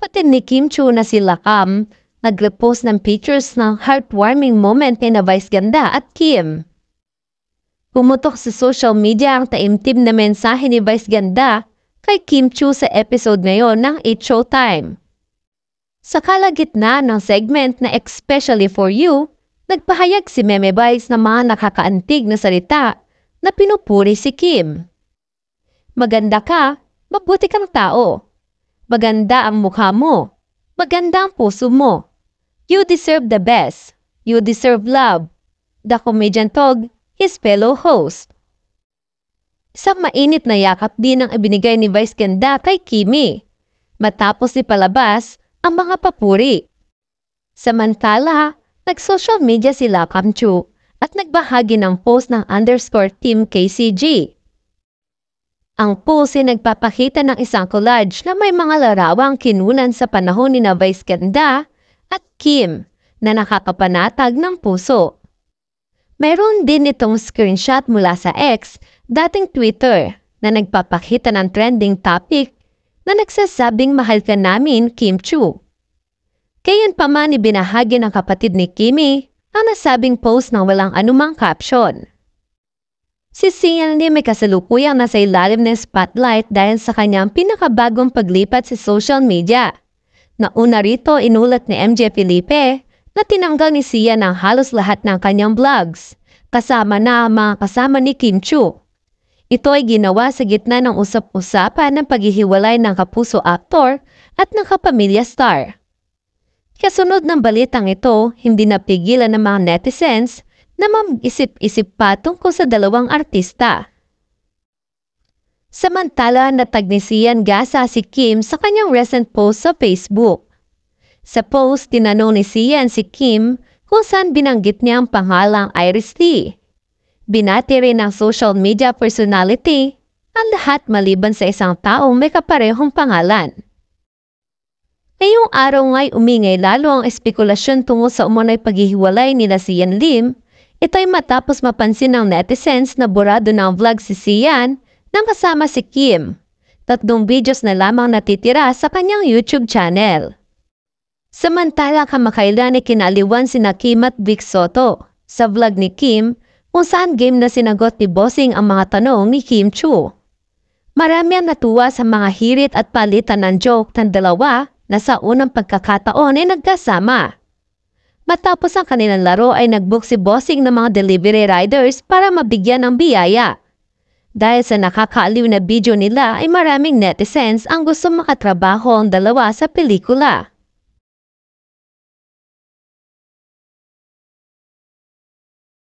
Kapatid ni Kim Chu na si Lakam, nag-repost ng pictures ng heartwarming moment ni na Vice Ganda at Kim. Pumutok sa social media ang taimtim na mensahe ni Vice Ganda kay Kim Chu sa episode ngayon ng 8 Showtime. Sa kalagitnaan ng segment na Especially For You, nagpahayag si Meme Vice ng mga nakakaantig na salita na pinupuri si Kim. Maganda ka, mabuti kang tao. Maganda ang mukha mo. Maganda ang puso mo. You deserve the best. You deserve love. The comedian told his fellow host. Isang mainit na yakap din ang ibinigay ni Vice Ganda kay Kimi matapos ipalabas ang mga papuri. Samantala, nag-social media sila Kim Chu at nagbahagi ng post ng _team KCG. Ang post ay nagpapakita ng isang collage na may mga larawang kinunan sa panahon ni na Vice Ganda at Kim na nakakapanatag ng puso. Meron din itong screenshot mula sa X, dating Twitter, na nagpapakita ng trending topic na nagsasabing mahal ka namin, Kim Chu. Gayunpaman ibinahagi ng kapatid ni Kimi ang nasabing post na walang anumang caption. Si Sian Lim may kasalukuyang nasa ilalim ng spotlight dahil sa kanyang pinakabagong paglipat sa social media. Nauna rito inulat ni MJ Felipe na tinanggal ni Sian ang halos lahat ng kanyang vlogs, kasama na ang mga kasama ni Kim Chu. Ito ay ginawa sa gitna ng usap-usapan ng paghihiwalay ng kapuso aktor at ng kapamilya star. Kasunod ng balitang ito, hindi napigilan ng mga netizens na mag-isip-isip pa tungkol sa dalawang artista. Samantala, natagnisiyan gasa si Kim sa kanyang recent post sa Facebook. Sa post, tinanong ni Sian si Kim kung saan binanggit niya ang pangalang Iris Lee. Binati rin ng social media personality ang lahat maliban sa isang taong may kaparehong pangalan. Ngayong araw nga'y umingay lalo ang espekulasyon tungkol sa umano'y paghihiwalay nila Sian Lim. Ito'y matapos mapansin ng netizens na burado ng vlog si Sian nang kasama si Kim. 3 videos na lamang natitira sa kanyang YouTube channel. Samantala kamakailan ay kinaliwan sina Kim at Vic Soto sa vlog ni Kim kung saan game na sinagot ni Bossing ang mga tanong ni Kim Chu. Marami ang natuwa sa mga hirit at palitan ng joke ng dalawa na sa unang pagkakataon ay nagkasama. Matapos ang kanilang laro ay nagbook si Bossing ng mga delivery riders para mabigyan ng biyaya. Dahil sa nakakaaliw na video nila ay maraming netizens ang gusto makatrabaho ang dalawa sa pelikula.